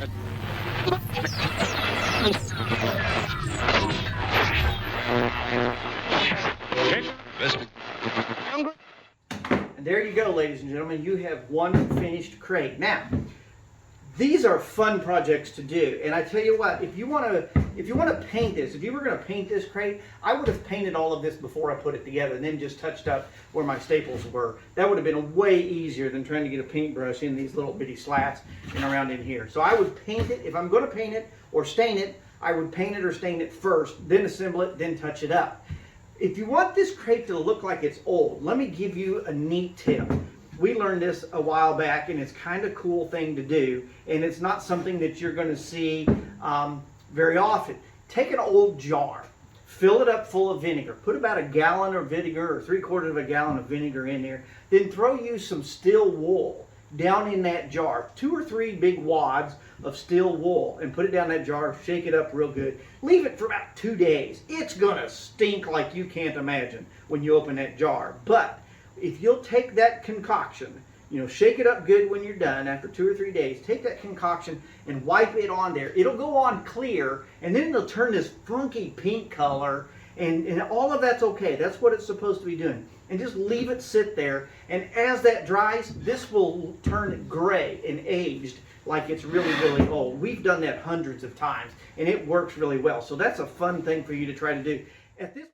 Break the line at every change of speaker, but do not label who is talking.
And there you go, ladies and gentlemen. You have one finished crate. Now, these are fun projects to do, and I tell you what, if you want to paint this, if you were going to paint this crate, I would have painted all of this before I put it together, and then just touched up where my staples were. That would have been way easier than trying to get a paintbrush in these little bitty slats and around in here. So I would paint it. If I'm going to paint it or stain it, I would paint it or stain it first, then assemble it, then touch it up. If you want this crate to look like it's old, let me give you a neat tip. We learned this a while back, and it's kind of a cool thing to do, and it's not something that you're going to see very often. Take an old jar, fill it up full of vinegar, put about a gallon of vinegar or 3/4 of a gallon of vinegar in there, then throw you some steel wool down in that jar, 2 or 3 big wads of steel wool, and put it down that jar, shake it up real good. Leave it for about 2 days. It's gonna stink like you can't imagine when you open that jar. But if you'll take that concoction, shake it up good when you're done after 2 or 3 days, take that concoction and wipe it on there. It'll go on clear, and then it'll turn this funky pink color, and all of that's okay. That's what it's supposed to be doing. And just leave it sit there, and as that dries, this will turn gray and aged like it's really, really old. We've done that hundreds of times, and it works really well. So that's a fun thing for you to try to do. At this